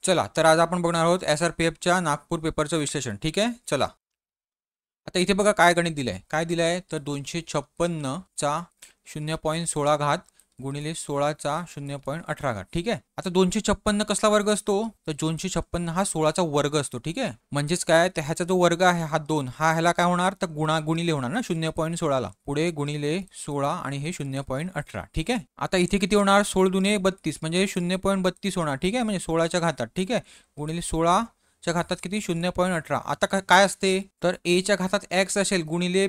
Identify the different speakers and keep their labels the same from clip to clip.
Speaker 1: चला तर आज आपण बघणार आहोत SRPFच्या नागपूर पेपरचं विश्लेषण. ठीक आहे, चला. आता इथे बघा काय गणित दिलंय. काय दिलंय तर 256 चा 0.16 घात गुणिले 16 चा 0.18 घात. ठीक आहे. आता 256 कसला वर्ग असतो तर 256 हा 16 चा वर्ग असतो. ठीक आहे, म्हणजेच काय तर ह्याचा जो वर्ग आहे हा 2 हा ह्याला काय होणार तर गुणिले होणार ना 0.16 ला. पुढे गुणिले 16 आणि हे 0.18. ठीक आहे. आता इथे किती होणार 16 दुने 32 म्हणजे 0.32 होणार. ठीक आहे, म्हणजे 16च्या घातात. ठीक आहे, गुणिले 16 च्या घातात किती 0.18. आता काय असते तर ए च्या घातात एक्स असेल गुणिले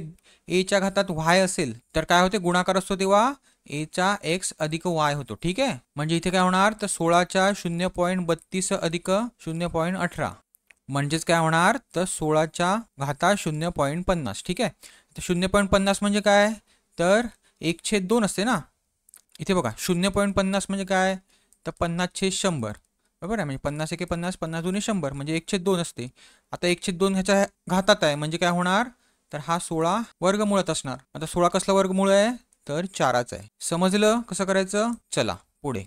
Speaker 1: ए च्या घातात वाय असेल तर काय होते गुणाकार असतो तेव्हा ए चा एक्स अधिक वाय होतो. ठीक आहे, म्हणजे इथे काय होणार तर 16च्या 0.32 अधिक 0.18 म्हणजेच काय होणार तर 16च्या घातात 0.50. ठीक आहे, तर 0.50 म्हणजे काय तर 1/2 असते ना. इथे बघा 0.50 म्हणजे काय तर 50/100. बरोबर आहे, म्हणजे 50 एके 50 50 दुने 100 म्हणजे 1/2 असते. आता 1/2 ह्याच्या घातात आहे म्हणजे काय होणार तर हा 16 वर्गमुळात असणार. आता 16 कसला वर्गमूळ आहे तर 4च आहे. समजलं कसं करायचं. चला पुढे.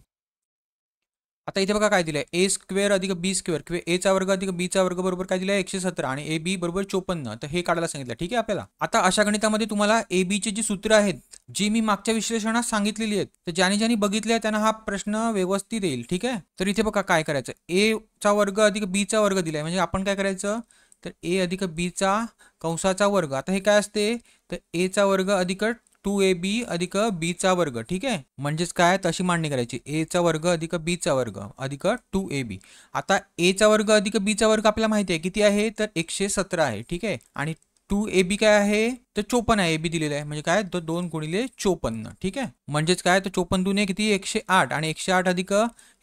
Speaker 1: आता इथे बघा काय दिलंय ए स्क्वेअर अधिक बी स्क्वेअर किंवा ए चा वर्ग अधिक बी चा वर्ग बरोबर काय दिलंय 117 आणि ए बी बरोबर 54. तर हे काढायला सांगितलं. ठीक आहे आपल्याला. आता अशा गणितामध्ये तुम्हाला ए बी ची जी सूत्र आहेत जी मी मागच्या विश्लेषणात सांगितलेली आहेत तर ज्याने बघितले त्यांना हा प्रश्न व्यवस्थित येईल. ठीक आहे, तर इथे बघा काय करायचं ए चा वर्ग अधिक बी चा वर्ग दिलाय म्हणजे आपण काय करायचं तर ए अधिक बी चा कंसाचा वर्ग. आता हे काय असते तर ए चा वर्ग अधिक 2ab अधिक b चा वर्ग. ठीक आहे, म्हणजेच काय तशी मांडणी करायची a चा वर्ग अधिक b चा वर्ग अधिक 2ab. आता a चा वर्ग अधिक b चा वर्ग आपल्याला माहिती आहे किती आहे तर 117 आहे. ठीक आहे, आणि 2ab काय आहे तर 54 आहे. ab दिलेलं आहे म्हणजे काय तर 2 गुणिले 54. ठीक आहे, म्हणजेच काय तर 54 दुने किती 108 आणि 108 अधिक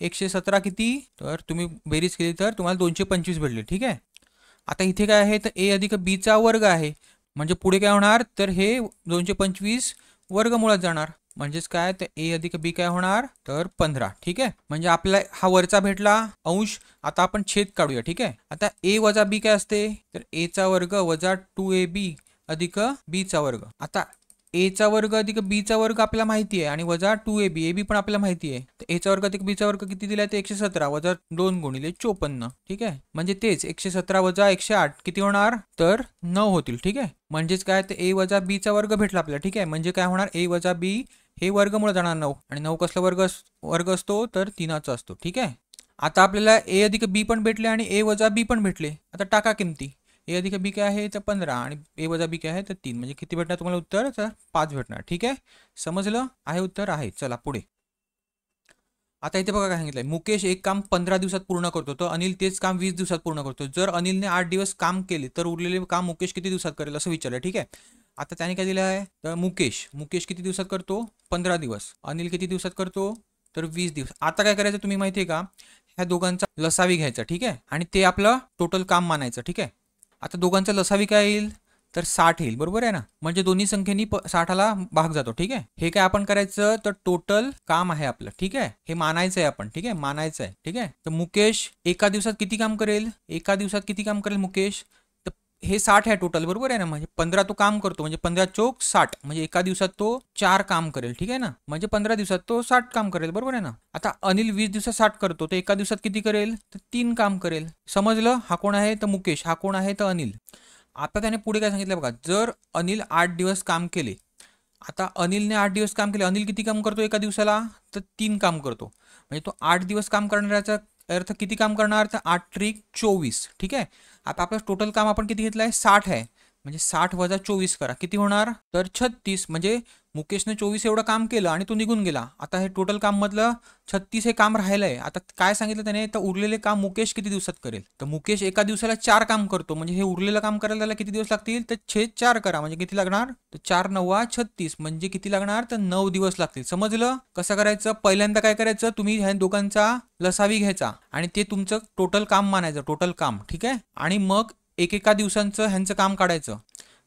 Speaker 1: 117 किती तर तुम्ही बेरीज केली तर तुम्हाला 225 भेटले. ठीक आहे, आता इथे काय आहे तर a अधिक b चा वर्ग आहे म्हणजे पुढे काय होणार तर हे 225 वर्गमुळात जाणार म्हणजेच काय तर ए अधिक बी काय होणार तर 15. ठीक आहे, म्हणजे आपल्याला हा वरचा भेटला अंश. आता आपण छेद काढूया. ठीक आहे, आता ए वजा बी काय असते तर ए चा वर्ग वजा 2ab अधिक बी चा वर्ग. आता ए चा वर्ग अधिक बी चा वर्ग आपल्याला माहिती आहे आणि वजा 2ab ए बी पण आपल्याला माहिती आहे. तर ए चा वर्ग अधिक बी चा वर्ग किती दिलाय तर 117 वजा 2 गुणिले 54. ठीक आहे, म्हणजे तेच 117 वजा 108 किती होणार तर 9 होतील. ठीक आहे, म्हणजेच काय तर ए वजा बी चा वर्ग भेटला आपल्याला. ठीक आहे, म्हणजे काय होणार ए वजा बी हे वर्गमुळे जाणार 9 आणि 9 कसला वर्ग असतो तर 3चा असतो. ठीक आहे, आता आपल्याला ए अधिक बी पण भेटले आणि ए वजा बी पण भेटले. आता टाका किमती. ए अधिक बी काय आहे तर 15 आणि ए वजा बी काय आहे तर 3 म्हणजे किती भेटणार तुम्हाला उत्तर तर 5 भेटणार. ठीक आहे, समजलं आहे उत्तर आहे. चला पुढे. आता इथे बघा काय सांगितलंय मुकेश एक काम 15 दिवसात पूर्ण करतो तर अनिल तेच काम 20 दिवसात पूर्ण करतो. जर अनिलने 8 दिवस काम केले तर उरलेले काम मुकेश किती दिवसात करेल असं विचारलं. ठीक आहे, आता त्याने काय दिलं आहे तर मुकेश किती दिवसात करतो 15 दिवस. अनिल किती दिवसात करतो तर 20 दिवस. आता काय करायचं तुम्ही माहिती आहे का ह्या दोघांचा लसावी घ्यायचा. ठीक आहे, आणि ते आपलं टोटल काम मानायचं. ठीक आहे, आता दोघांचा लसावी काय येईल तर 60 येईल. बरोबर आहे ना, म्हणजे दोन्ही संख्येनी 60ला भाग जातो. ठीक आहे, हे काय आपण करायचं तर टोटल काम आहे आपलं. ठीक आहे, हे मानायचं आहे आपण. ठीक आहे, मानायचं आहे. ठीक आहे, तर मुकेश एका दिवसात किती काम करेल मुकेश तर हे 60 आहे टोटल. बरोबर आहे ना, म्हणजे 15 तो काम करतो म्हणजे 15 चोक 60 म्हणजे एका दिवसात तो 4 काम करेल. ठीक आहे ना, म्हणजे 15 दिवसात तो 60 काम करेल. बरोबर आहे ना. आता अनिल 20 दिवसात 60 करतो तर एका दिवसात किती करेल तर 3 काम करेल. समजलं. हा कोण आहे तर मुकेश, हा कोण आहे तर अनिल. आता त्याने पुढे काय सांगितलं बघा जर अनिल 8 दिवस काम केले. आता अनिलने 8 दिवस काम केले. अनिल किती काम करतो एका दिवसाला तर 3 काम करतो म्हणजे तो 8 दिवस काम करण्याचा अर्थ किती काम करणार तर 8 त्रिक 24. ठीक आहे, आता आपलं टोटल काम आपण किती घेतलं आहे 60 आहे म्हणजे 60 वजा 24 करा किती होणार तर 36. म्हणजे मुकेशने 24 एवढं काम केलं आणि तो निघून गेला. आता हे टोटल काम मधलं 36 हे काम राहिलंय. आता काय सांगितलं त्याने तर उरलेले काम मुकेश किती दिवसात करेल तर मुकेश एका दिवसाला 4 काम करतो म्हणजे हे उरलेलं काम करायला त्याला किती दिवस लागतील तर 4 करा म्हणजे किती लागणार तर 4 9 36 म्हणजे किती लागणार तर 9 दिवस लागतील. समजलं कसं करायचं. पहिल्यांदा काय करायचं तुम्ही ह्या दोघांचा लसावी घ्यायचा आणि ते तुमचं टोटल काम मानायचं टोटल काम. ठीक आहे, आणि मग एकेका दिवसांचं ह्यांचं काम काढायचं.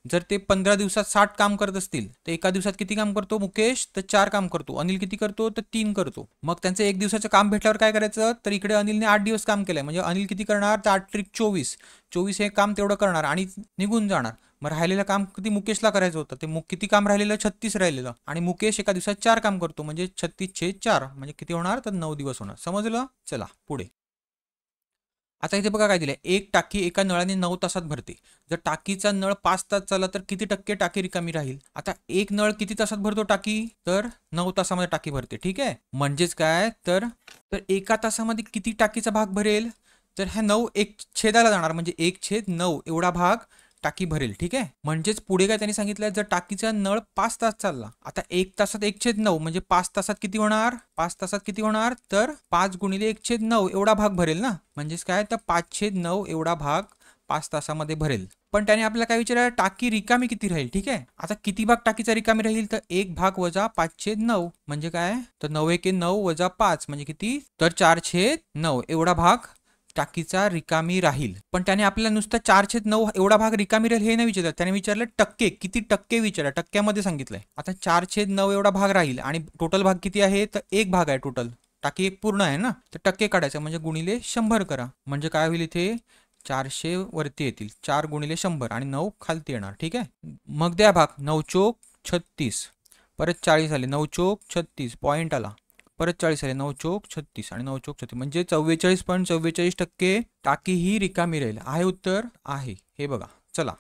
Speaker 1: जर ते 15 दिवसात 60 काम करत असतील तर एका दिवसात किती काम करतो मुकेश तर 4 काम करतो. अनिल किती करतो तर 3 करतो. मग त्यांचं एक दिवसाचं काम भेटल्यावर काय करायचं तर इकडे अनिलने 8 दिवस काम केलंय म्हणजे अनिल किती करणार तर 8 त्रिक 24 हे काम तेवढं करणार आणि निघून जाणार. मग राहिलेलं काम किती मुकेशला करायचं होतं ते किती काम राहिलेलं 36 राहिलेलं आणि मुकेश एका दिवसात 4 काम करतो म्हणजे 36/4 म्हणजे किती होणार तर 9 दिवस होणार. समजलं. चला पुढे. आता इथे बघा काय दिलंय, एक टाकी एका नळाने 9 तासात भरते. जर टाकीचा नळ 5 तास चालला तर किती टक्के टाकी रिकामी राहील? आता एक नळ किती तासात भरतो टाकी? तर 9 तासामध्ये टाकी भरते. ठीक आहे, म्हणजेच काय तर तर एका तासामध्ये किती टाकीचा भाग भरेल? तर ह्या 9 एक छेदाला जाणार, म्हणजे 1/9 एवढा भाग टाकी भरेल. ठीक आहे, म्हणजेच पुढे काय त्यांनी सांगितलंय, जर टाकीचा नळ 5 तास चालला, आता 1 तासात 1/9 म्हणजे 5 तासात किती होणार? 5 तासात किती होणार? तर 5 गुणिले 1/9 एवढा भाग भरेल ना, म्हणजेच काय तर 5/9 एवढा भाग 5 तासामध्ये भरेल. पण त्याने आपल्याला काय विचारलं, टाकी रिकामी किती राहील? ठीक आहे, आता किती भाग टाकीचा रिकामी राहील? तर 1 भाग वजा 5/9 म्हणजे काय तर 9 वजा 5 म्हणजे किती? तर 4/9 एवढा भाग टाकीचा रिकामी राहील. पण त्याने आपल्याला नुसतं 4/9 एवढा भाग रिकामी राहील हे नाही विचारलं, त्याने विचारलं टक्के, किती टक्के विचारलं, टक्क्यामध्ये सांगितलंय. आता 4/9 एवढा भाग राहील आणि टोटल भाग किती आहे? तर 1 भाग आहे टोटल, टाकी एक पूर्ण आहे ना, तर टक्के काढायचं म्हणजे गुणिले 100 करा, म्हणजे काय होईल इथे 400 वरती येतील, 4 गुणिले 100 आणि 9 खालती येणार. ठीक आहे, मग द्या भाग, 9×36 परत 40 आले, 9×36 पॉईंट आला, परत 40 आले, 9×36 आणि 9×36 म्हणजे 44.44% टाकी ही रिकामी राहील. आहे उत्तर? आहे. हे बघा, चला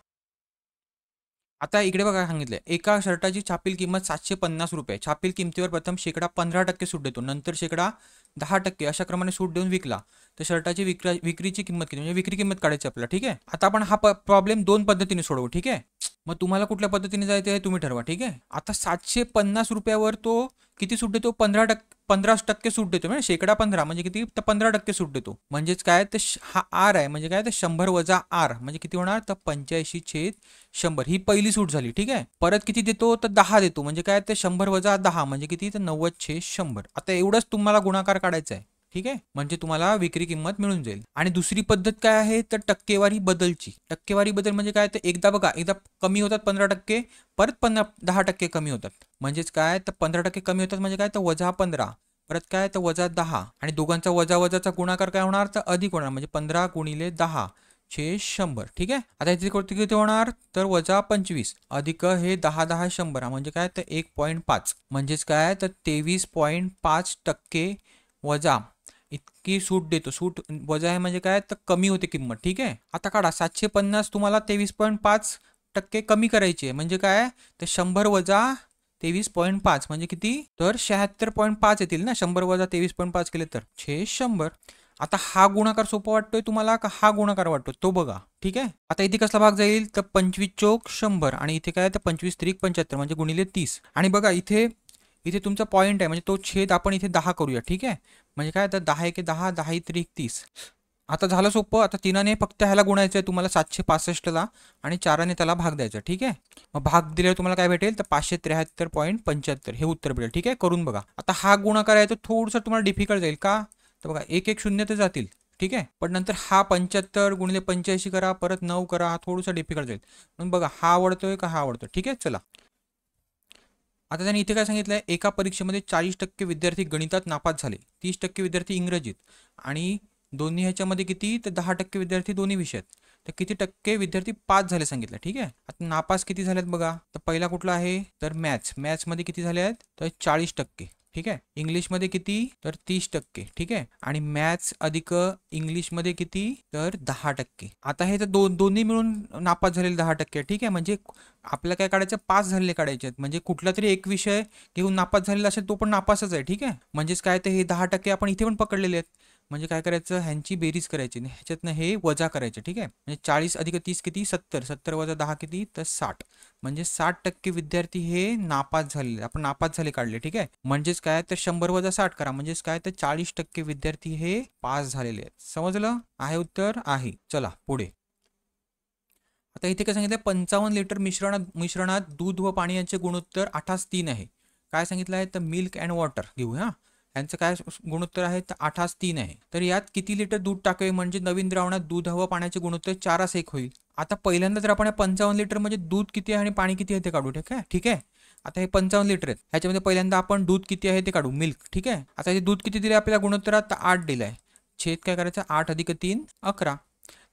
Speaker 1: आता इकडे बघा सांगितलंय, एका शर्टाची छापील किंमत 750 रुपये. छापील किमतीवर प्रथम शेकडा 15% सूट देतो, नंतर शेकडा 10% अशा क्रमाने सूट देऊन विकला तर शर्टाची विक्रीची किंमत किती, म्हणजे विक्री किंमत काढायची आपल्याला. ठीक आहे, आता आपण हा प्रॉब्लेम 2 पद्धतीने सोडवू. ठीक आहे, मग तुम्हाला कुठल्या पद्धतीने जायचं आहे तुम्ही ठरवा. ठीक आहे, आता 750 रुपयावर तो किती सूट देतो? 15% सूट देतो, म्हणजे शेकडा 15 म्हणजे किती? तर 15% सूट देतो. म्हणजेच काय तर हा आर आहे, म्हणजे काय तर 100 वजा आर म्हणजे किती होणार? तर 85/100 ही पहिली सूट झाली. ठीक आहे, परत किती देतो? तर 10 देतो, म्हणजे काय तर 100 वजा 10 म्हणजे किती? तर 90/100. आता एवढंच तुम्हाला गुणाकार काढायचा आहे. ठीक आहे, म्हणजे तुम्हाला विक्री किंमत मिळून जाईल. आणि दुसरी पद्धत काय आहे तर टक्केवारी बदलची. टक्केवारी बदल म्हणजे काय तर एकदा बघा, एकदा कमी होतात 15%, परत 10% कमी होतात, म्हणजेच काय तर 15% कमी होतात म्हणजे काय तर वजा 15, परत काय तर वजा 10 आणि दोघांचा वजा वजाचा गुणाकार काय होणार? तर अधिक होणार, म्हणजे 15 गुणिले 10/100. ठीक आहे, आता इथे किती होणार? तर वजा 25 अधिक हे 10/100 म्हणजे काय तर 1.5 म्हणजेच काय तर 23.5% वजा इतकी सूट देतो. सूट वजा आहे म्हणजे काय तर कमी होते किंमत. ठीक आहे, आता काढा 750 तुम्हाला 23.5% कमी करायची आहे, म्हणजे काय तर 100 वजा 23.5 म्हणजे किती? तर 76.5 येतील ना, 100 वजा 23.5 केले तर 100. आता हा गुणाकार सोपा वाटतोय तुम्हाला का हा गुणाकार वाटतो तो बघा. ठीक आहे, आता इथे कसला भाग जाईल तर 25×100 आणि इथे काय तर 25×3=75 म्हणजे गुणिले 30. आणि बघा इथे इथे तुमचा पॉईंट आहे, म्हणजे तो छेद आपण इथे 10 करूया. ठीक आहे, म्हणजे काय तर 10×1=10, 10×3=30. आता झालं सोपं. आता 3ने फक्त ह्याला गुणायचं आहे तुम्हाला 765ला आणि 4ने त्याला भाग द्यायचा. ठीक आहे, मग भाग दिल्यावर तुम्हाला काय भेटेल तर 573.75 हे उत्तर भेटेल. ठीक आहे, करून बघा. आता हा गुणाकार आहे तो थोडंसं तुम्हाला डिफिकल्ट जाईल का तर बघा 1 शून्य तर जातील. ठीक आहे, पण नंतर हा 75 गुणिले 85 करा, परत 9 करा, हा थोडंसं डिफिकल्ट जाईल. म्हणून बघा हा आवडतोय का हा आवडतोय. ठीक आहे, चला आता त्यांनी इथे काय सांगितलंय, एका परीक्षेमध्ये 40% विद्यार्थी गणितात नापास झाले, 30% विद्यार्थी इंग्रजीत आणि दोन्ही ह्याच्यामध्ये किती तर 10% विद्यार्थी दोन्ही विषयात, तर किती टक्के विद्यार्थी पास झाले सांगितलं. ठीक आहे, आता नापास किती झालेत बघा, तर पहिला कुठला आहे तर मॅथ्समध्ये किती झाले आहेत तर 40%. ठीक आहे, इंग्लिशमध्ये किती तर 30%. ठीक आहे, आणि मॅथ्स अधिक इंग्लिशमध्ये किती तर 10%. आता हे तर दोन्ही मिळून नापास झालेले 10%. ठीक आहे, म्हणजे आपल्याला काय काढायचं पास झालेले काढायचे आहेत, म्हणजे कुठला तरी एक विषय घेऊन नापास झालेला असेल तो पण नापासच आहे. ठीक आहे, म्हणजेच काय तर हे 10% आपण इथे पण पकडलेले आहेत, म्हणजे काय करायचं ह्यांची बेरीज करायची, ह्याच्यातनं हे वजा करायचे. ठीक आहे, म्हणजे 40 अधिक 30 किती 70, 70 वजा 10 किती तर 60, म्हणजे 60% विद्यार्थी हे नापास झालेले, आपण नापास झाले काढले. ठीक आहे, म्हणजेच काय तर 100 वजा 60 करा, म्हणजेच काय तर 40% विद्यार्थी हे पास झालेले आहेत. समजलं? आहे उत्तर? आहे. चला पुढे. आता इथे काय सांगितलं 55 लिटर मिश्रणात दूध व पाणी यांचे गुणोत्तर 8:3 आहे. काय सांगितलं आहे तर मिल्क अँड वॉटर घेऊ. यांचं काय गुणोत्तर आहे तर 8:3 आहे. तर यात किती लिटर दूध टाकावे म्हणजे नवीन द्रावणात दूध व पाण्याचे गुणोत्तर 4:1 होईल. आता पहिल्यांदा जर आपण 55 लिटर म्हणजे दूध किती आहे आणि पाणी किती आहे ते काढू. ठीक आहे, ठीक आहे, आता हे 55 लिटर आहेत, ह्याच्यामध्ये पहिल्यांदा आपण दूध किती आहे ते काढू, मिल्क. ठीक आहे, आता हे दूध किती दिले आपल्याला गुणोत्तरात तर 8 दिलाय, छेद काय करायचं 8 अधिक 3 11.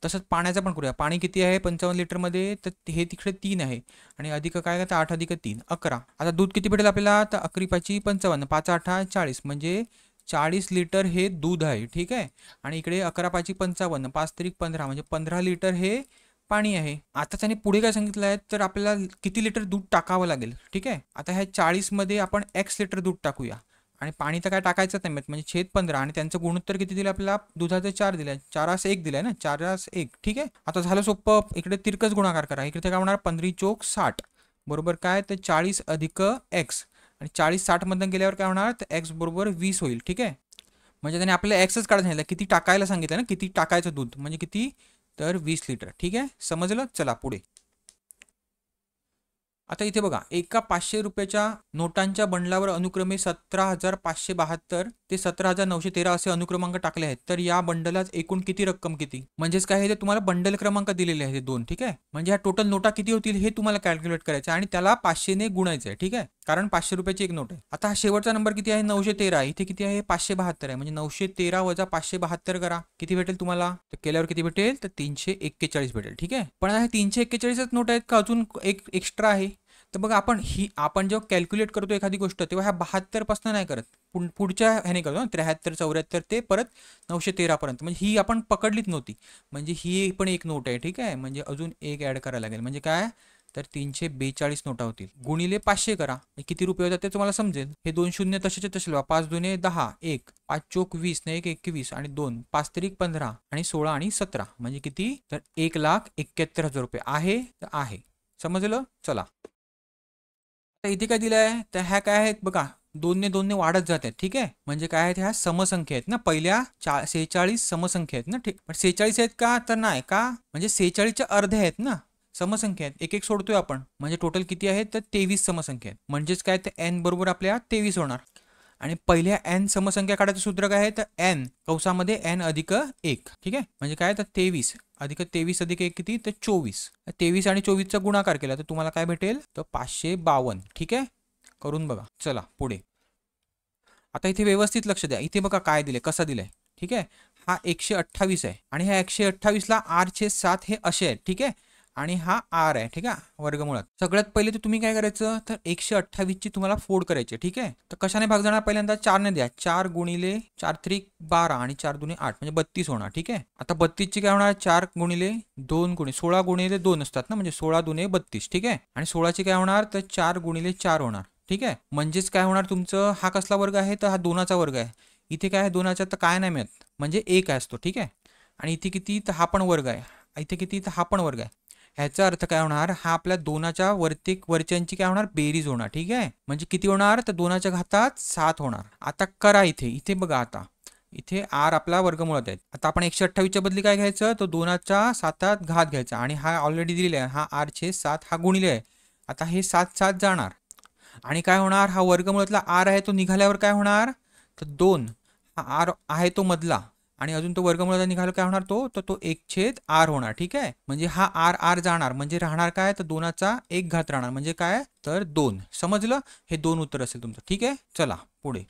Speaker 1: तसंच पाण्याचं पण करूया, पाणी किती आहे 55 लिटरमध्ये तर हे तिकडे 3 आहे आणि अधिक काय तर 8 अधिक 3 11. आता दूध किती भेटेल आपल्याला तर 11×5 = 55, 5 8 40 म्हणजे 40 लिटर हे दूध आहे, ठीक आहे. आणि इकडे 11 5 55, 5 त्रिक 15 म्हणजे 15 लिटर हे पाणी आहे. आता त्याने पुढे काय सांगितलं आहे, तर आपल्याला किती लिटर दूध टाकावं लागेल, ठीक आहे. आता ह्या 40 मध्ये आपण x लिटर दूध टाकूया आणि पाणी तर काय टाकायचं नाही म्हणजे छेद 15 आणि त्यांचं गुणोत्तर किती दिलं आपल्याला, दुधाचं 4 दिलं, 4 1 दिलंय ना, 4 1, ठीक आहे. आता झालं सोपं, इकडे तिरकस गुणाकार करा, इकडे काय होणार 15 चोक 60 बरोबर काय, तर 40 अधिक x आणि 40 60 मधून गेल्यावर काय होणार, तर x बरोबर 20 होईल, ठीक आहे. म्हणजे त्याने आपल्याला एक्सच काढायला सांगितलं, किती टाकायला सांगितलं ना, किती टाकायचं दूध म्हणजे किती, तर 20 लिटर, ठीक आहे. समजलं. चला पुढे. आता इथे बघा, एका 500 रुपयाच्या नोटांच्या बंडलावर अनुक्रमे 17,572 ते 17,913 असे अनुक्रमांक टाकले आहेत. तर या बंडलात एकूण किती रक्कम किती, म्हणजेच काय आहे ते तुम्हाला बंडल क्रमांक दिलेले आहेत दोन, ठीक आहे. म्हणजे ह्या टोटल नोटा किती होतील हे तुम्हाला कॅल्क्युलेट करायचं आणि त्याला 500 ने गुणायचं आहे, ठीक आहे. कारण 500 रुपयाची एक नोट आहे. आता हा शेवटचा नंबर किती आहे, 913. इथे किती आहे, 572 आहे. म्हणजे 913 वजा 572 करा, किती भेटेल तुम्हाला, तर केल्यावर किती भेटेल, तर 341 भेटेल, ठीक आहे. पण आता हे 341च नोट आहेत का अजून एक एक्स्ट्रा आहे, तर बघा आपण जेव्हा कॅल्क्युलेट करतो एखादी गोष्ट तेव्हा ह्या 72 पासून नाही करत, पुढच्या ह्याने करतो ना, 73 74 ते परत 913 पर्यंत, म्हणजे ही आपण पकडलीच नव्हती. म्हणजे ही पण एक नोट आहे, ठीक आहे. म्हणजे अजून एक ऍड करायला लागेल, म्हणजे काय, तर 342 नोटा होतील. गुणिले 500 करा, किती रुपये होतात ते तुम्हाला समजेल. हे 2 शून्य तसेचे तसे लावा, 5 दुने 10, 1 5 चोक 20 ने 1 21 आणि 2 5 त्रिक 15 आणि 16 आणि 17 म्हणजे किती, तर 1,71,000 रुपये आहे, तर आहे. समजलं. चला आता इथे काय दिलं आहे, तर ह्या काय आहेत बघा, 2 ने 2 ने वाढत जात आहेत, ठीक आहे. म्हणजे काय आहेत, ह्या समसंख्या आहेत ना, पहिल्या 46 समसंख्या आहेत ना, ठीक. पण 46 आहेत का, तर नाही का, म्हणजे 46च्या अर्ध्या आहेत ना, समसंख्या आहेत, एक एक सोडतोय आपण, म्हणजे टोटल किती आहेत, तर 23 समसंख्या आहेत. म्हणजेच काय, तर n बरोबर आपल्या 23 होणार. आणि पहिल्या n समसंख्या काढायचं सूत्र काय आहे, तर n कंसामध्ये n अधिक 1, ठीक आहे. म्हणजे काय, तर 23 अधिक 23 अधिक 1 किती, तर 24. 23 आणि 24चा गुणाकार केला तर तुम्हाला काय भेटेल, तर 552, ठीक आहे. करून बघा. चला पुढे. आता इथे व्यवस्थित लक्ष द्या, इथे बघा काय दिले, कसं दिलंय, ठीक आहे. हा 128 आहे आणि ह्या 128ला r/7 हे असे आहेत, ठीक आहे. आणि हा r आहे, ठीक आहे, वर्गमुळात. सगळ्यात पहिले तर तुम्ही काय करायचं, तर 128 ची तुम्हाला फोड करायची, ठीक आहे. तर कशाने भाग जाणार, पहिल्यांदा 4 ने द्या, 4 गुणिले 4 त्रिक 12 आणि 4 दुने 8 म्हणजे 32 होणार, ठीक आहे. आता 32 ची काय होणार, 4 गुणिले 2 गुणिले 16 गुणिले 2 असतात ना, म्हणजे 16 दुने 32, ठीक आहे. आणि 16 ची काय होणार, तर 4 गुणिले 4 होणार, ठीक आहे. म्हणजेच काय होणार तुमचं, हा कसला वर्ग आहे, तर हा 2चा वर्ग आहे. इथे काय आहे, 2चा तर काय नाही मिळत, म्हणजे 1 असतो, ठीक आहे. आणि इथे किती, तर हा पण वर्ग आहे, इथे किती, तर हा पण वर्ग आहे. ह्याचा अर्थ काय होणार, हा आपल्या 2च्या वरच्यांची काय होणार, बेरीज होणार, ठीक आहे. म्हणजे किती होणार, तर 2च्या घातात 7 होणार. आता करा इथे बघा, आता इथे r आपला वर्गमुळात आहेत. आता आपण 128च्या बदली काय घ्यायचं, तर 2च्या 7 घात घ्यायचा आणि हा ऑलरेडी दिलेला आहे, हा r/7 हा गुणिले आहे. आता हे 7 7 जाणार आणि काय होणार, हा वर्गमुळातला r आहे तो निघाल्यावर काय होणार, तर 2 हा r आहे तो मधला आणि अजून तो वर्गमुळाचा निघाला काय होणार, तो 1/r होणार, ठीक आहे. म्हणजे हा r जाणार, म्हणजे राहणार काय, तर 2चा 1 घात राहणार, म्हणजे काय, तर 2. समजलं. हे 2 उत्तर असेल तुमचं, ठीक आहे. चला पुढे.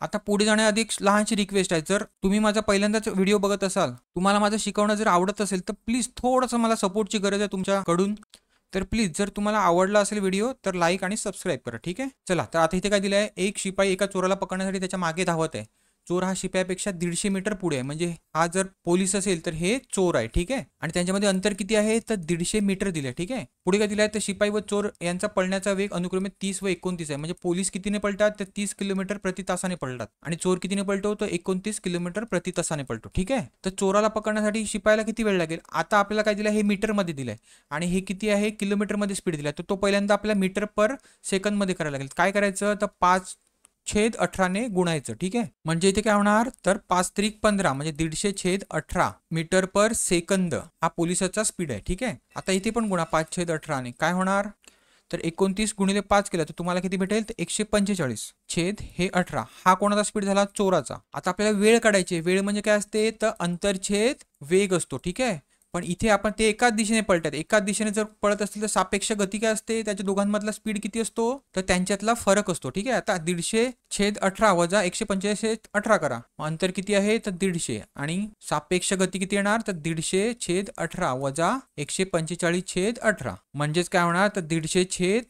Speaker 1: आता पुढे जाण्याआधी एक लहानशी रिक्वेस्ट आहे, जर तुम्ही माझा पहिल्यांदाच व्हिडिओ बघत असाल, तुम्हाला माझं शिकवणं जर आवडत असेल, तर प्लीज थोडंसं मला सपोर्टची गरज आहे तुमच्याकडून. तर प्लीज जर तुम्हाला आवडला असेल व्हिडिओ तर लाईक आणि सबस्क्राईब करा, ठीक आहे. चला, तर आता इथे काय दिलं आहे, एक शिपाई एका चोराला पकडण्यासाठी त्याच्या मागे धावत आहे. चोर हा शिपायापेक्षा 150 मीटर पुढे आहे, म्हणजे हा जर पोलीस असेल तर हे चोर आहे, ठीक आहे. आणि त्यांच्यामध्ये अंतर किती आहे, तर 150 मीटर दिले, ठीक आहे. पुढे काय दिलं आहे, तर शिपाई व चोर यांचा पळण्याचा वेग अनुक्रमे 30 व 29 आहे. म्हणजे पोलीस कितीने पळतात, तर 30 किलोमीटर प्रति तासाने पळतात आणि चोर कितीने पळतो, तर 29 किलोमीटर प्रति तासाने पळतो, ठीक आहे. तर चोराला पकडण्यासाठी शिपायाला किती वेळ लागेल, आता आपल्याला काय दिलं, हे मीटरमध्ये दिलंय आणि हे किती आहे, किलोमीटरमध्ये स्पीड दिलाय. तर तो पहिल्यांदा आपल्याला मीटर पर सेकंद मध्ये करायला लागेल. काय करायचं, तर 5/18 ने गुणायचं, ठीक आहे. म्हणजे इथे काय होणार, तर 5 त्रिक 15 म्हणजे 150/18 मीटर पर सेकंद हा पोलिसाचा स्पीड आहे, ठीक आहे. आता इथे पण गुणा 5/18 ने, काय होणार, तर 29 गुणिले 5 केलं तर तुम्हाला किती भेटेल, तर 145/18 हा कोणाचा स्पीड झाला, चोराचा. आता आपल्याला वेळ काढायची, वेळ म्हणजे काय असते, तर अंतरछेद वेग असतो, ठीक आहे. पण इथे आपण ते एकाच दिशेने पळतात, एकाच दिशेने जर पळत असतील तर सापेक्ष गती काय असते, त्याच्या दोघांमधला स्पीड किती असतो, तर त्यांच्यातला फरक असतो, ठीक आहे. आता 150/18 वजा 145/18 करा, अंतर किती आहे, तर 150 आणि सापेक्ष गती किती येणार, तर 150/18 वजा 145/18 म्हणजेच काय होणार, तर 150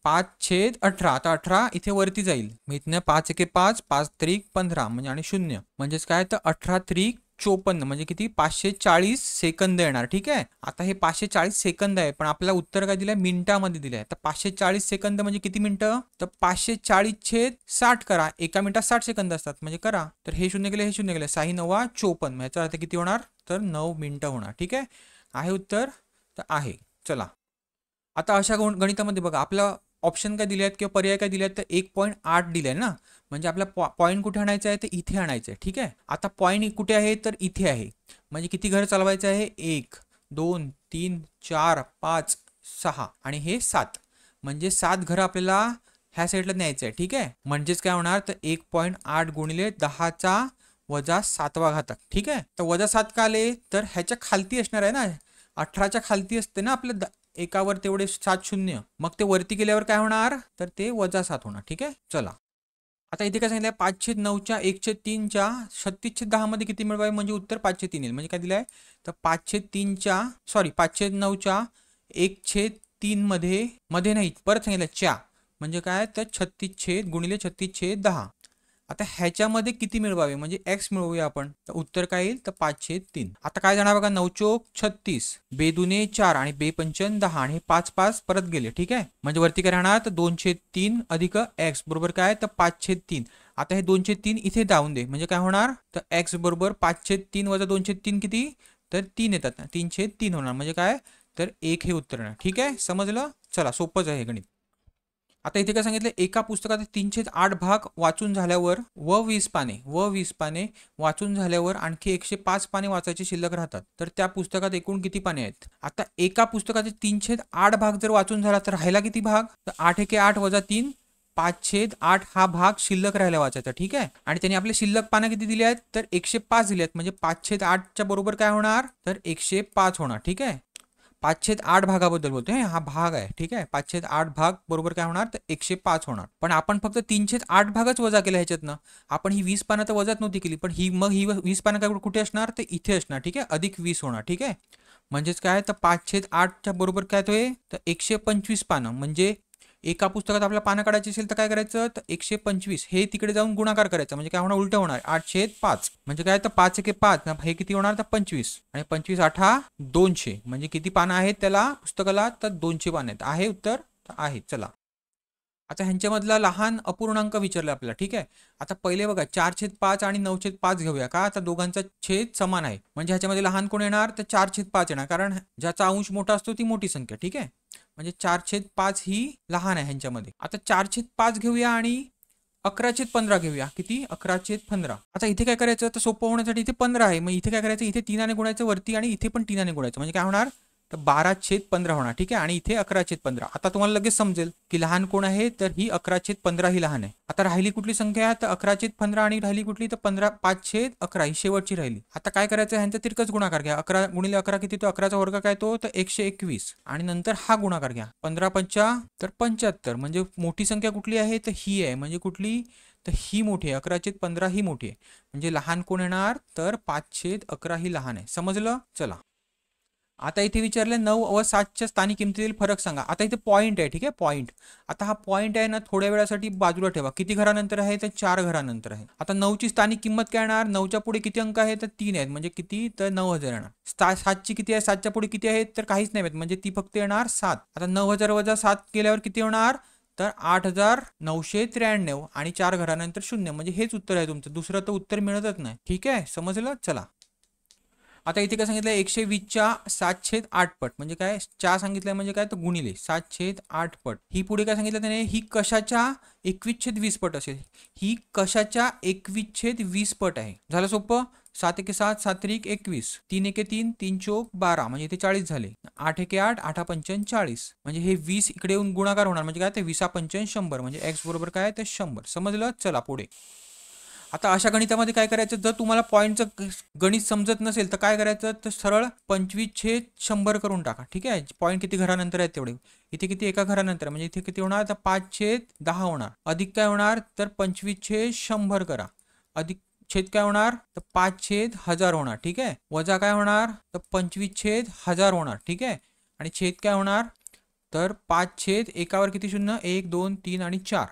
Speaker 1: 5/18. आता 18 इथे वरती जाईल. मग इथनं 5 एके 5, 5 त्रिक 15 म्हणजे आणि 0 म्हणजेच काय तर 18 त्रिक 54 म्हणजे किती 540 सेकंद येणार. ठीक आहे. आता हे 540 सेकंद आहे पण आपल्याला उत्तर काय दिलंय मिनिटामध्ये दिलंय. तर 540 सेकंद म्हणजे किती मिनिटं तर 540/60 करा. एका मिनिटात 60 सेकंद असतात म्हणजे करा. तर हे शून्य गेले हे शून्य गेले 6 9 54 याचा अर्थ किती होणार तर 9 मिनिटं होणार. ठीक आहे उत्तर तर आहे. चला आता अशा गणितामध्ये बघा आपला ऑप्शन काय दिले आहेत किंवा पर्याय काय दिले आहेत तर 1.8 दिले ना म्हणजे आपला पॉईंट कुठे आणायचा आहे तर इथे आणायचं आहे. ठीक आहे. आता पॉईंट कुठे आहे तर इथे आहे म्हणजे किती घर चालवायचं आहे 1 2 3 4 5 6 आणि हे 7 म्हणजे 7 घरं आपल्याला ह्या साईडला न्यायचं आहे. ठीक आहे. म्हणजेच काय होणार तर 1.8 गुणिले 10 वजा 7वा घाताक. ठीक आहे. तर वजा 7 का आले तर ह्याच्या खालती असणार आहे ना 18च्या खालती असते ना आपलं एकावर तेवढे 7 शून्य मग ते वरती गेल्यावर काय होणार तर ते वजा 7 होणार. ठीक आहे. चला आता इथे काय सांगितलं 5/9 1/3 36/10 मध्ये किती मिळवावे म्हणजे उत्तर 5/3 येईल. म्हणजे काय दिलंय तर 5/9 1/3 मध्ये नाही परत सांगितलं म्हणजे काय तर 36 गुणिले 36/10. आता ह्याच्यामध्ये किती मिळवावे म्हणजे x मिळवूया आपण तर उत्तर काय येईल तर 5/3. आता काय जाणार बघा 9 चोक 36 बेदुने 4 आणि बेपंचन 10 आणि 5 5 परत गेले. ठीक आहे. म्हणजे वरती काय राहणार तर 2/3 अधिक x बरोबर काय तर 5/3. आता हे 2/3 इथे जाऊन दे म्हणजे काय होणार तर x बरोबर 5/3 वजा 2/3 किती तर 3 येतात ना 3/3 होणार म्हणजे काय तर 1 हे उत्तर येणार. ठीक आहे समजलं. चला सोपंच आहे हे गणित. आता इथे काय सांगितलं एका पुस्तकात 308 भाग वाचून झाल्यावर व 20 पाने वाचून झाल्यावर आणखी 105 पाने वाचायची शिल्लक राहतात तर त्या पुस्तकात एकूण किती पाने आहेत. आता एका पुस्तकाचे 308 भाग जर वाचून झाला तर राहिला किती भाग तर 8 एके 8 वजा 3 5/8 हा भाग शिल्लक राहायला वाचायचा. ठीक आहे. आणि त्यांनी आपले शिल्लक पानं किती दिली आहेत तर 105 दिली आहेत म्हणजे 5/8च्या बरोबर काय होणार तर 105 होणार. ठीक आहे. 5/8 भागाबद्दल बोलतोय हा भाग आहे. ठीक आहे. 5/8 भाग बरोबर काय होणार तर 105 होणार. पण आपण फक्त 308 भागच वजा केला ह्याच्यातनं आपण ही 20 पानं तर वजाच नव्हती केली पण ही 20 पानं काय कुठे असणार तर इथे असणार. ठीक आहे. अधिक 20 होणार. ठीक आहे. म्हणजेच काय तर 5/8च्या बरोबर काय होय तर 125 पानं म्हणजे एका पुस्तकात आपल्याला पानं काढायची असेल तर काय करायचं तर 125 हे तिकडे जाऊन गुणाकार करायचा म्हणजे काय होणार उलट होणार 8/5 म्हणजे काय तर 5 एके 5 हे किती होणार तर 25 आणि 25 8 200 म्हणजे किती पानं आहेत त्याला पुस्तकाला तर 200 पानं आहेत. आहे उत्तर आहे. चला आता ह्यांच्यामधला लहान अपूर्णांक विचारला आपल्याला. ठीक आहे. आता पहिले बघा 4/5 आणि 9/5 घेऊया का आता दोघांचा छेद समान आहे म्हणजे ह्याच्यामध्ये लहान कोण येणार तर 4/5 येणार कारण ज्याचा अंश मोठा असतो ती मोठी संख्या. ठीक आहे. म्हणजे 4/5 ही लहान आहे ह्यांच्यामध्ये. आता 4/5 घेऊया आणि 11/15 घेऊया. किती 11/15. आता इथे काय करायचं तर सोपं होण्यासाठी इथे 15 आहे मग इथे काय करायचं इथे 3 गुणायचं वरती आणि इथे पण 3 गुणायचं म्हणजे काय होणार तर 12/15 होणार. ठीक आहे. आणि इथे 11/15. आता तुम्हाला लगेच समजेल की लहान कोण आहे तर ही 11/15 ही लहान आहे. आता राहिली कुठली संख्या तर 11/15 आणि राहिली कुठली तर 5/11 ही शेवटची राहिली. आता काय करायचं ह्यांचा तिरकस गुणाकार घ्या 11 गुणिले 11 किती तो 11चा वर्ग काय तो तर 121 आणि नंतर हा गुणाकार घ्या 15×5 तर 75 म्हणजे मोठी संख्या कुठली आहे तर ही आहे म्हणजे कुठली तर ही मोठी आहे 11/15 ही मोठी आहे म्हणजे लहान कोण येणार तर 5/11 ही लहान आहे. समजलं. चला आता इथे विचारले 9 व 7च्या स्थानिक किमतीतील फरक सांगा. आता इथे पॉईंट आहे. ठीक आहे. पॉईंट आता हा पॉईंट आहे ना थोड्या वेळासाठी बाजूला ठेवा. किती घरानंतर आहे तर 4 घरानंतर आहे. आता 9ची स्थानिक किंमत काय येणार 9च्या पुढे किती अंक आहे तर 3 आहेत म्हणजे किती तर 9,000 येणार. 7ची किती आहे 7च्या पुढे किती आहेत तर काहीच नाही म्हणजे ती फक्त येणार 7. आता 9,000 वजा 7 केल्यावर किती होणार तर 8,993 आणि 4 घरानंतर 0 म्हणजे हेच उत्तर आहे तुमचं दुसरं तर उत्तर मिळतच नाही. ठीक आहे. समजलं. चला आता इथे काय सांगितलं 120च्या 7/8 पट म्हणजे काय सांगितलंय म्हणजे काय तर गुणिले 7/8 पट. ही पुढे काय सांगितलं त्याने ही कशाच्या 21/20 पट असेल ही कशाच्या 21/20 पट आहे. झालं सोपं 7 एके 7 7 त्रिक 21 3 एके 3 3 चोक 12 म्हणजे इथे 40 झाले 8 एके 8 8 पंचन 40 म्हणजे हे 20 इकडे येऊन गुणाकार होणार म्हणजे काय ते 20 पंचन 100 म्हणजे x बरोबर काय तर 100. समजलं. चला पुढे आता अशा गणितामध्ये काय करायचं जर तुम्हाला पॉईंटचं गणित समजत नसेल तर काय करायचं तर सरळ 25/100 करून टाका. ठीक आहे. पॉईंट किती घरानंतर आहेत तेवढे इथे किती एका घरानंतर म्हणजे इथे किती होणार तर 5/10 होणार अधिक काय होणार तर 25/100 करा अधिक छेद काय होणार तर 5/1000 होणार. ठीक आहे. वजा काय होणार तर 25/1000 होणार. ठीक आहे. आणि छेद काय होणार तर 5/1 किती शून्य, 1 2 3 आणि 4.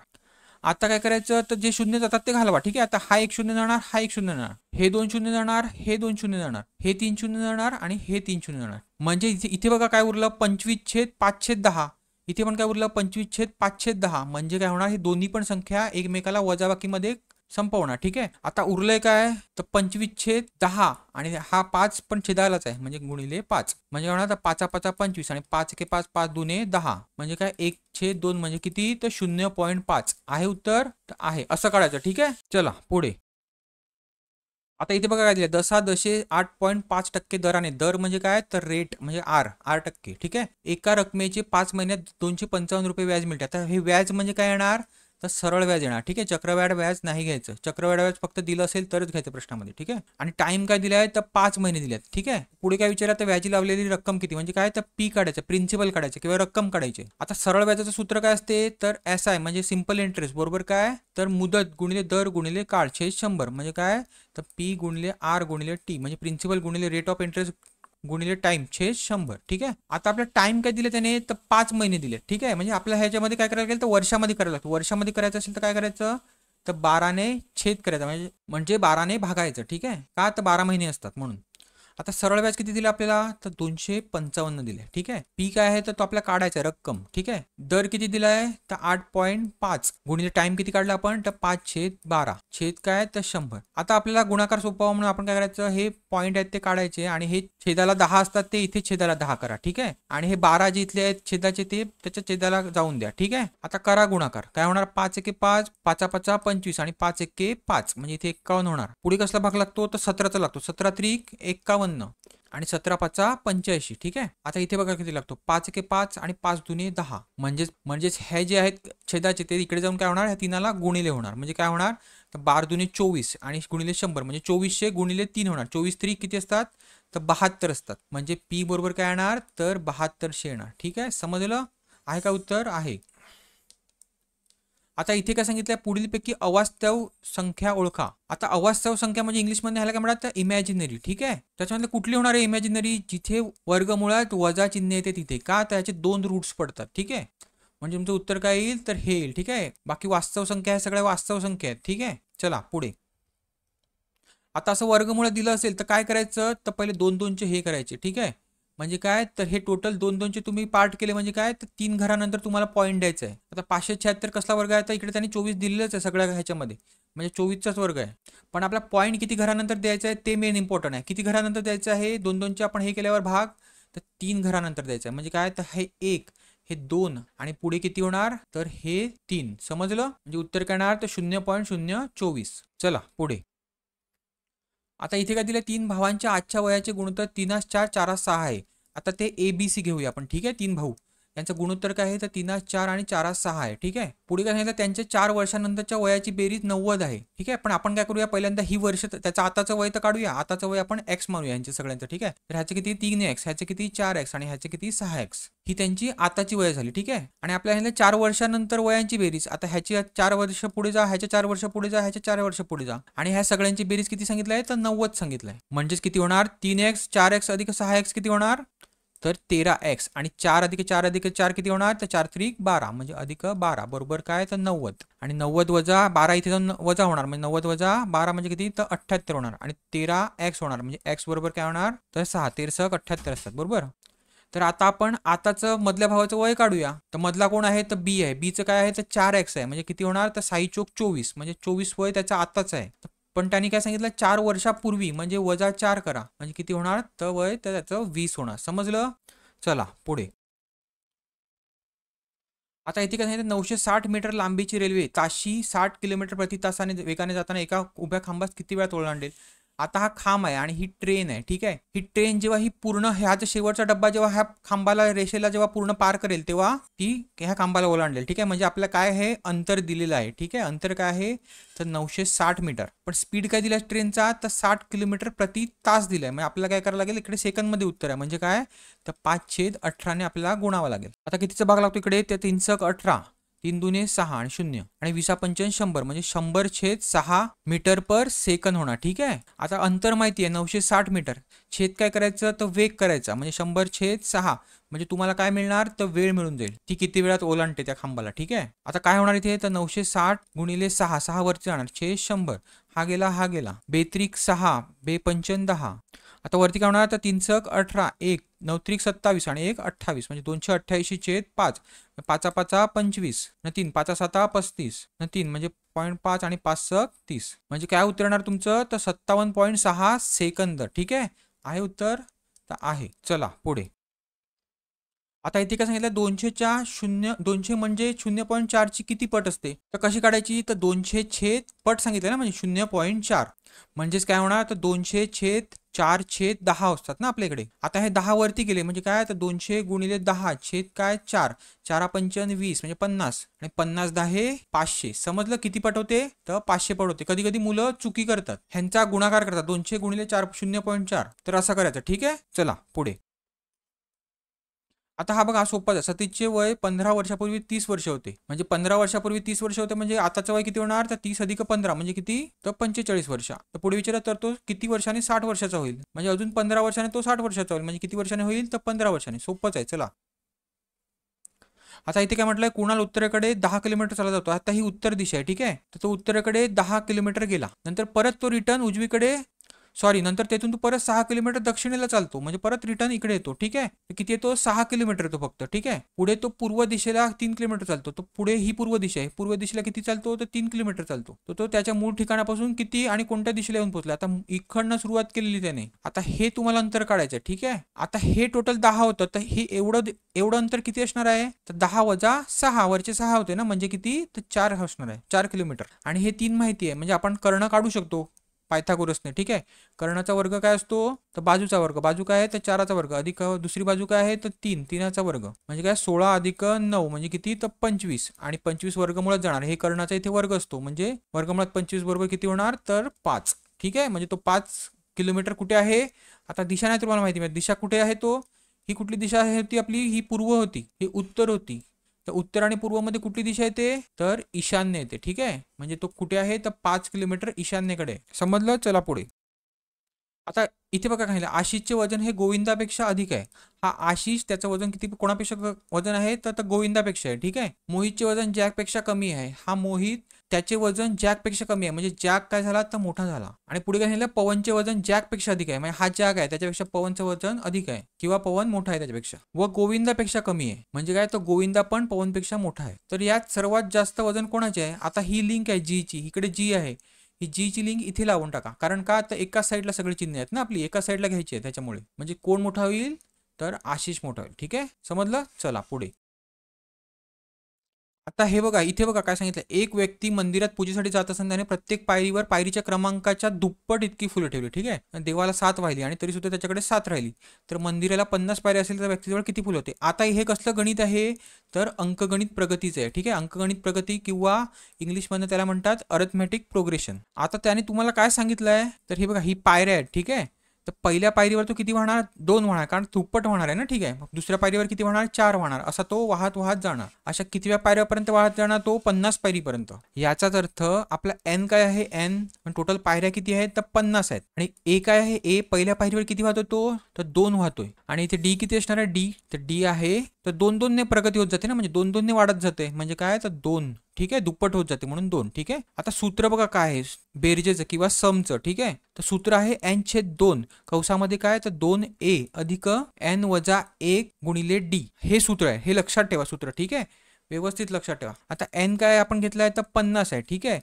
Speaker 1: आता काय करायचं, तर जे शून्य जातात ते घालवा. ठीक आहे, आता हा एक शून्य जाणार, हा एक शून्य जाणार, हे 2 शून्य जाणार, हे 2 शून्य जाणार, हे 3 शून्य जाणार आणि हे 3 शून्य जाणार. म्हणजे इथे बघा काय उरलं, 25/5/10. इथे पण काय उरलं, 25/5/10. म्हणजे काय होणार, हे दोन्ही पण संख्या एकमेकाला वजाबाकीमध्ये संपवणार. ठीक आहे, आता उरलंय काय, तर 25/10 आणि हा 5 पण छेदायलाच आहे, म्हणजे गुणिले 5. म्हणजे होणार, तर 5×5=25 आणि 5×1=5, 5×2=10. म्हणजे काय, 1/2 म्हणजे किती, तर 0.5 आहे उत्तर. तर आहे असं काढायचं. ठीक आहे, चला पुढे. आता इथे बघा काय दिलं, दशादशे 8.5% दराने. दर म्हणजे काय, तर रेट म्हणजे आर टक्के. ठीक आहे, एका रकमेचे 5 महिन्यात 255 रुपये व्याज मिळते. आता हे व्याज म्हणजे काय येणार, तर सरळ व्याज येणार. ठीक आहे, चक्रवाढ व्याज नाही घ्यायचं. चक्रवाढ व्याज फक्त दिलं असेल तरच घ्यायचं प्रश्नामध्ये. ठीक आहे, आणि टाइम काय दिलाय, तर 5 महिने दिलेत. ठीक आहे, पुढे काय विचारलं, तर व्याजी लावलेली रक्कम किती, म्हणजे काय, तर पी काढायचं, प्रिन्सिपल काढायचं किंवा रक्कम काढायची. आता सरळ व्याजाचं सूत्र काय असते, तर SI म्हणजे सिंपल इंटरेस्ट बरोबर काय, तर मुदत गुणिले दर गुणिले काळ छेद 100. म्हणजे काय, तर पी गुणिले आर गुणिले टी, म्हणजे प्रिन्सिपल गुणिले रेट ऑफ इंटरेस्ट गुणिले टाइम छेद 100. ठीक आहे, आता आपला टाइम काय दिले त्याने, तर 5 महिने दिले. ठीक आहे, म्हणजे आपल्या ह्याच्यामध्ये काय करायला लागेल, तर वर्षामध्ये करायला लागतं. वर्षामध्ये करायचं असेल तर काय करायचं, तर 12ने छेद करायचा, म्हणजे 12ने भागायचं. ठीक आहे, का, तर 12 महिने असतात म्हणून. आता सरळ व्याज किती दिलं आपल्याला, तर 255 दिले. ठीक आहे, पी काय आहे, तर तो आपल्याला काढायचा रक्कम. ठीक आहे, दर किती दिलाय, तर 8.5 गुणिले टाइम किती काढला आपण, तर 5/12 छेद काय, तर 100. आता आपल्याला गुणाकार सोपवा म्हणून आपण काय करायचं, हे पॉईंट आहेत ते काढायचे आणि हे छेदाला 10 असतात ते इथे छेदाला 10 करा. ठीक आहे, आणि हे 12 जे इथले आहेत छेदाचे ते त्याच्या छेदाला जाऊन द्या. ठीक आहे, आता करा गुणाकार. काय होणार, 5×1=5, 5×5=25 आणि 5×1=5, म्हणजे इथे 51 होणार. पुढे कसला भाग लागतो, तर 17चा लागतो. 17×3=51 आणि 17×5=85. ठीक आहे, आता इथे बघा किती लागतो, 5×5 आणि 5×2=10. म्हणजेच हे जे आहेत छेदाचे ते इकडे जाऊन काय होणार, ह्या तीनाला गुणिले होणार. म्हणजे काय होणार, तर 12×2=24 आणि गुणिले 100 म्हणजे 2400 गुणिले 3 होणार. 24×3 किती असतात, तर 72 असतात. म्हणजे पी बरोबर काय येणार, तर 7200 येणार. ठीक आहे, समजलं आहे का, उत्तर आहे. आता इथे काय सांगितलंय, पुढीलपैकी अवास्तव संख्या ओळखा. आता अवास्तव संख्या म्हणजे इंग्लिशमध्ये ह्याला काय म्हणतात, तर इमॅजिनरी. ठीक आहे, त्याच्यामध्ये कुठली होणार आहे इमॅजिनरी, जिथे वर्गमुळात वजा चिन्ह येते तिथे. का, त्याचे 2 रूट्स पडतात. ठीक आहे, म्हणजे तुमचं उत्तर काय येईल, तर हे येईल. ठीक आहे, बाकी वास्तव संख्या आहे, सगळ्या वास्तव संख्या आहेत. ठीक आहे, चला पुढे. आता असं वर्गमुळे दिलं असेल तर काय करायचं, तर पहिले 2-2चे हे करायचे. ठीक आहे, म्हणजे काय, तर हे टोटल 2-2चे तुम्ही पार्ट केले म्हणजे काय, तर 3 घरानंतर तुम्हाला पॉईंट द्यायचा आहे. आता 576 कसला वर्ग आहे, तर इकडे त्यांनी 24 दिलेलंच आहे सगळ्या ह्याच्यामध्ये, म्हणजे 24चाच वर्ग आहे. पण आपला पॉईंट किती घरानंतर द्यायचा आहे ते मेन इम्पॉर्टंट आहे. किती घरानंतर द्यायचं आहे, 2-2चे आपण हे केल्यावर भाग, तर 3 घरानंतर द्यायचं आहे. म्हणजे काय, तर हे 1, हे 2 आणि पुढे किती होणार, तर हे 3. समजलं, म्हणजे उत्तर काय येणार, तर 0.024. चला पुढे. आता इथे काय दिलं, 3 भावांच्या आजच्या वयाचे गुणोत्तर 3:4 4:6 आहे. आता ते ABC घेऊया आपण. ठीक आहे, 3 भाऊ यांचं गुणोत्तर काय आहे, तर 3:4 आणि 4:6 आहे. ठीक आहे, पुढे काय सांगितलं, त्यांच्या 4 वर्षानंतरच्या वयाची बेरीज 90 आहे. ठीक आहे, पण आपण काय करूया, पहिल्यांदा ही वर्ष त्याचं आताचं वय तर काढूया. आताचं वय आपण एक्स मानूया यांच्या सगळ्यांचं. ठीक आहे, तर ह्याचे किती 3x, ह्याचे किती 4x आणि ह्याचे किती 6x. ही त्यांची आताची वय झाली. ठीक आहे, आणि आपल्या 4 वर्षानंतर वयांची बेरीज. आता ह्याची 4 वर्ष पुढे जा, ह्याच्या 4 वर्ष पुढे जा, ह्याच्या 4 वर्ष पुढे जा, आणि ह्या सगळ्यांची बेरीज किती सांगितलंय, तर 90 सांगितलंय. म्हणजेच किती होणार, 3x 4x अधिक 6x किती होणार, तर 13x आणि 4 अधिक 4 अधिक 4 किती होणार, तर 4×3=12 म्हणजे अधिक 12 बरोबर काय, तर 90. आणि 90 वजा 12 इथे जाऊन वजा होणार, म्हणजे 90 वजा 12 म्हणजे किती, तर 78 होणार. आणि 13x होणार, म्हणजे x बरोबर काय होणार, तर 6. 13×6 78 असतात बरोबर. तर आता आपण आताचं मधल्या भावाचं वय काढूया. तर मधला कोण आहे, तर बी आहे. बीचं काय आहे, तर 4x आहे, म्हणजे किती होणार, तर 6×4=24 म्हणजे 24 वय त्याचं आताच आहे. पण त्यांनी काय सांगितलं, 4 वर्षापूर्वी म्हणजे वजा 4 करा, म्हणजे किती होणार, तर वय तर त्याचं 20 होणार. समजलं, चला पुढे. आता इथे काय सांगितलं, 960 मीटर लांबीची रेल्वे ताशी 60 किलोमीटर प्रति तासाने वेगाने जाताना एका उभ्या खांबास किती वेळात ओलांडेल. आता हा खांब आहे आणि ही ट्रेन आहे. ठीक आहे, ही ट्रेन जेव्हा ही पूर्ण ह्याचा शेवटचा डब्बा जेव्हा ह्या खांबाला रेषेला जेव्हा पूर्ण पार करेल तेव्हा ती ह्या खांबाला ओलांडेल. ठीक आहे, म्हणजे आपल्याला काय हे अंतर दिलेलं आहे. ठीक आहे, अंतर काय आहे, तर 960 मीटर. पण स्पीड काय दिला ट्रेनचा, तर 60 किलोमीटर प्रति तास दिलाय. म्हणजे आपल्याला काय करायला लागेल, इकडे सेकंदमध्ये उत्तर आहे. म्हणजे काय, तर 5/18 आपल्याला गुणावं लागेल. आता कितीचा भाग लागतो इकडे, तर 3×18 3 दुने 6 आणि 0 आणि 20×5 म्हणजे 100/6 मीटर पर सेकंद होणार. ठीक आहे. आता अंतर माहिती आहे 960 मीटर. छेद काय करायचं तर वेग करायचा म्हणजे 100/6 म्हणजे तुम्हाला काय मिळणार तर वेळ मिळून जाईल. ती किती वेळात ओलांडते त्या खांबाला. ठीक आहे. आता काय होणार इथे तर 960 गुणिले 6 6 वरती जाणार 100 हा गेला बेत्रिक 6 बेपंचन 10. आता वरती काय होणार तर 3 × 18 1 9 त्रिक 27 आणि 1 28 म्हणजे 288/5 5 5 25 न 3 5 7 35 न 3 म्हणजे 0.5 आणि 5 30 म्हणजे काय उत्तर येणार तुमचं तर 57.6 सेकंद. ठीक आहे उत्तर तर आहे. चला पुढे. आता इथे काय सांगितलं 200च्या 200 म्हणजे 0.4 ची किती पट असते तर कशी काढायची तर 200 छेद पट सांगितलं ना म्हणजे 0.4 म्हणजेच काय होणार तर 200/4/10 असतात ना आपल्याकडे. आता हे 10 वरती गेले म्हणजे काय तर 200 गुणिले 10 छेद काय 4 4×5 20 म्हणजे 50 आणि 50 10 500. समजलं किती पट होते तर 500 पट होते. कधी कधी मुलं चुकी करतात ह्यांचा गुणाकार करतात 200 गुणिले 4 0.4 तर असं करायचं. ठीक आहे. चला पुढे. आता हा बघा सोपाच आहे. सतीशचे वय 15 वर्षापूर्वी 30 वर्ष होते म्हणजे 15 वर्षापूर्वी 30 वर्ष होते म्हणजे आताचं वय किती होणार तर 30 + 15 म्हणजे किती तर 45 वर्ष. तर पुढे विचारा तर तो किती वर्षाने 60 वर्षाचा होईल म्हणजे अजून 15 वर्षाने तो 60 वर्षाचा होईल म्हणजे किती वर्षाने होईल तर 15 वर्षाने. सोपंच आहे. चला आता इथे काय म्हटलंय कुणाल उत्तरेकडे 10 किलोमीटर चालत जातो. आता ही उत्तर दिशा आहे. ठीक आहे. तर तो उत्तरेकडे 10 किलोमीटर गेला नंतर परत तो रिटर्न उजवीकडे नंतर तेथून तो परत 6 किलोमीटर दक्षिणेला चालतो म्हणजे परत रिटर्न इकडे येतो. ठीक आहे. किती येतो 6 किलोमीटर येतो फक्त. ठीक आहे. पुढे तो पूर्व दिशेला 3 किलोमीटर चालतो. तो पुढे ही पूर्व दिशा आहे. पूर्व दिशेला किती चालतो तर 3 किलोमीटर चालतो. तो त्याच्या मूळ ठिकाणापासून किती आणि कोणत्या दिशेला येऊन पोहोचला. आता इकडनं सुरुवात केलेली त्याने. आता हे तुम्हाला अंतर काढायचं. ठीक आहे. आता हे टोटल 10 होतं तर हे एवढं अंतर किती असणार आहे तर 10 - 6 वरचे 6 होते ना म्हणजे किती तर 4 असणार आहे 4 किलोमीटर. आणि हे 3 माहिती आहे म्हणजे आपण कर्ण काढू शकतो पायथागोरसने. ठीक आहे. कर्णाचा वर्ग काय असतो तर बाजूचा वर्ग. बाजू काय आहे तर 4चा वर्ग अधिक दुसरी बाजू काय आहे तर 3चा वर्ग म्हणजे काय 16 + 9 म्हणजे किती तर 25 आणि 25 वर्गमुळात जाणार. हे कर्णाचा इथे वर्ग असतो म्हणजे वर्गमुळात 25 बरोबर किती होणार तर 5. ठीक आहे. म्हणजे तो 5 किलोमीटर कुठे आहे. आता दिशा नाही तुम्हाला माहिती दिशा कुठे आहे तो ही कुठली दिशा होती आपली ही पूर्व होती ही उत्तर होती. तर उत्तर आणि पूर्वमध्ये कुठली दिशा येते तर ईशान्य येते. ठीक आहे. म्हणजे तो कुठे आहे तर 5 किलोमीटर ईशान्येकडे. समजलं. चला पुढे. आता इथे बघा काय आशिषचे वजन हे गोविंदापेक्षा अधिक आहे. हा आशिष त्याचं वजन किती कोणापेक्षा वजन आहे तर गोविंदापेक्षा आहे. ठीक आहे. मोहितचे वजन जॅकपेक्षा कमी आहे. हा मोहित त्याचे वजन जॅकपेक्षा कमी आहे म्हणजे जॅक काय झाला तर मोठा झाला. आणि पुढे काय सांगितलं पवनचे वजन जॅकपेक्षा अधिक आहे म्हणजे हा जॅक आहे त्याच्यापेक्षा पवनचं वजन अधिक आहे किंवा पवन मोठा आहे त्याच्यापेक्षा व गोविंदापेक्षा कमी आहे म्हणजे काय तर गोविंदा पण पवनपेक्षा मोठा आहे. तर यात सर्वात जास्त वजन कोणाचे आहे. आता ही लिंक आहे जी ची इकडे जी आहे ही जी ची लिंक इथे लावून टाका कारण का तर एकाच साईडला सगळे चिन्ह आहेत ना आपली एका साईडला घ्यायची आहे त्याच्यामुळे म्हणजे कोण मोठा होईल तर आशिष मोठा होईल. ठीक आहे. समजलं. चला पुढे. आता हे बघा इथे बघा काय सांगितलं एक व्यक्ती मंदिरात पूजेसाठी जात असताना त्याने प्रत्येक पायरीवर पायरीच्या क्रमांकाच्या दुप्पट इतकी फुलं ठेवली. ठीक आहे. देवाला 7 वाहिली आणि तरी सुद्धा त्याच्याकडे 7 राहिली तर मंदिराला 50 पायरी असेल तर व्यक्तीजवळ किती फुलं होते. आता हे कसलं गणित आहे तर अंकगणित प्रगतीचं आहे. ठीक आहे. अंकगणित प्रगती किंवा इंग्लिशमध्ये त्याला म्हणतात अरिथमेटिक प्रोग्रेशन. आता त्याने तुम्हाला काय सांगितलंय तर हे बघा ही पायऱ्या आहेत. ठीक आहे. तर पहिल्या पायरीवर तो किती वाहणार 2 वाहणार कारण दुप्पट वाहणार आहे ना. ठीक आहे. दुसऱ्या पायरीवर किती वाहणार 4 वाहणार असा तो वाहत जाणार. अशा कितव्या पायऱ्यापर्यंत वाहत जाणार तो 50 पायरीपर्यंत. याचाच अर्थ आपला एन काय आहे एन टोटल पायऱ्या किती आहेत तर 50 आहेत आणि ए काय आहे ए पहिल्या पायरीवर किती वाहतो तो तर 2 वाहतोय आणि इथे डी किती असणार आहे डी तर डी आहे तर 2 ने प्रगती होत जाते ना म्हणजे 2 ने वाढत जाते म्हणजे काय तर 2. ठीक आहे. दुप्पट होत जाते म्हणून 2. ठीक आहे. आता सूत्र बघा काय आहे बेरजेचं किंवा समचं. ठीक आहे. तर सूत्र आहे n/2 कंसामध्ये काय तर 2a अधिक n - 1 गुणिले d हे सूत्र आहे. हे लक्षात ठेवा सूत्र. ठीक आहे. व्यवस्थित लक्षात ठेवा. आता n काय आपण घेतलाय तर 50 आहे. ठीक आहे.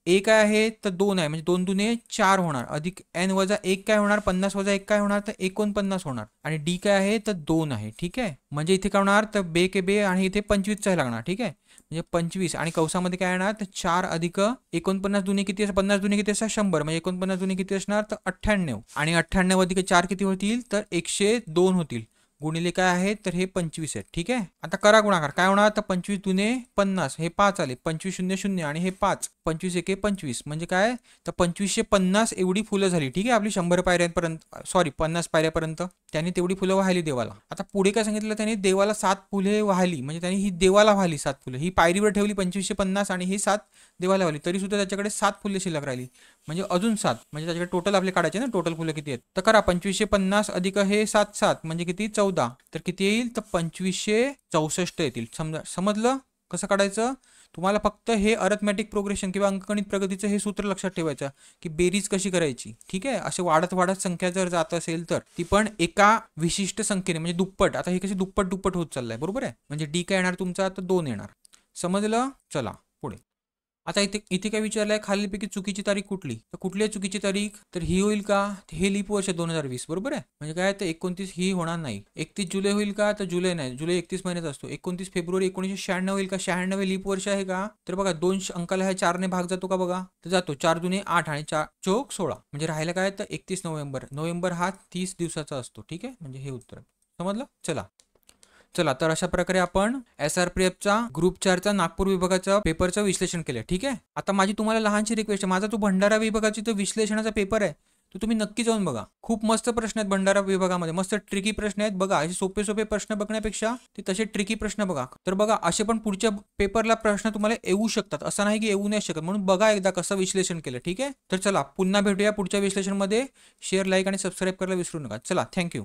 Speaker 1: ए काय आहे तर 2 आहे म्हणजे 2 दुने 4 होणार अधिक n - 1 काय होणार 50 - 1 काय होणार तर 49 होणार आणि डी काय आहे तर 2 आहे. ठीक आहे. म्हणजे इथे काय होणार तर बे के बे आणि इथे 25चा लागणार. ठीक आहे. म्हणजे 25 आणि कंसामध्ये काय येणार तर 4 अधिक 49 दुने किती 50 दुने किती असणार 100 म्हणजे 49 दुने किती असणार तर 98 आणि 98 अधिक 4 किती होतील तर 102 होतील गुणिले काय आहे तर हे 25 आहे. ठीक आहे, आता करा गुणाकार. काय होणार तर 25 दुने 50, हे 5 आले, 25 शून्य शून्य आणि हे 5, 25 एके 25 म्हणजे काय तर 2550 एवढी फुलं झाली. ठीक आहे, आपली 100 पायऱ्यांपर्यंत, सॉरी 50 पायऱ्यापर्यंत त्यांनी तेवढी फुलं वाहिली देवाला. आता पुढे काय सांगितलं त्यांनी, देवाला 7 फुले वाहिली, म्हणजे त्यांनी ही देवाला वाहिली 7 फुलं, ही पायरीवर ठेवली 2550 आणि ही 7 देवाला वाहिली, तरी सुद्धा त्याच्याकडे 7 फुले शिल्लक राहिली, म्हणजे अजून 7, म्हणजे त्याच्याकडे टोटल आपले काढायचे ना, टोटल फुलं किती आहेत तर करा 2550 अधिक हे 7 7 म्हणजे किती 14, तर किती येईल तर 2564 येतील. समजलं कसं काढायचं. तुम्हाला फक्त हे अरिथमॅटिक प्रोग्रेशन किंवा अंकगणित प्रगतीचं हे सूत्र लक्षात ठेवायचं की बेरीज कशी करायची. ठीक आहे, असे वाढत वाढत संख्या जर जात असेल तर ती पण एका विशिष्ट संख्येने म्हणजे दुप्पट, आता हे कशी दुप्पट दुप्पट होत चाललंय बरोबर आहे, म्हणजे डी काय येणार तुमचा तर 2 येणार. समजलं, चला पुढे. आता इथे इथे काय विचारलंय, खालीलपैकी चुकीची तारीख कुठली, तर कुठली आहे चुकीची तारीख तर ही होईल का, हे लीप वर्ष 2020 बरोबर आहे, म्हणजे काय तर 29 ही होणार नाही. 31 जुलै होईल का तर जुलै नाही, जुलै 31 महिन्यात असतो. 29 फेब्रुवारी 1996 होईल का, 96 लीप वर्ष आहे का तर बघा 2 अंकाला ह्या 4 ने भाग जातो का बघा, तर जातो. 4 दुने 8 आणि 4 चौक 16, म्हणजे राहिलं काय तर 31 नोव्हेंबर. नोव्हेंबर हा 30 दिवसाचा असतो. ठीक आहे, म्हणजे हे उत्तर समजलं. चला तर अशा प्रकारे आपण SRPFचा ग्रुप 4चा नागपूर विभागाचा पेपरचं विश्लेषण केलं. ठीक आहे, आता माझी तुम्हाला लहानशी रिक्वेस्ट आहे, माझा तो भंडारा विभागाची तो विश्लेषणाचा पेपर आहे तो तुम्ही नक्की जाऊन बघा. खूप मस्त प्रश्न आहेत भंडारा विभागामध्ये, मस्त ट्रिकी प्रश्न आहेत बघा. असे सोपे सोपे प्रश्न बघण्यापेक्षा ते तसे ट्रिकी प्रश्न बघा. तर बघा असे पण पुढच्या पेपरला प्रश्न तुम्हाला येऊ शकतात, असं नाही की येऊ नाही शकत, म्हणून बघा एकदा कसं विश्लेषण केलं. ठीक आहे, तर चला पुन्हा भेटूया पुढच्या विश्लेषणमध्ये. शेअर, लाईक आणि सबस्क्राईब करायला विसरू नका. चला, थँक्यू.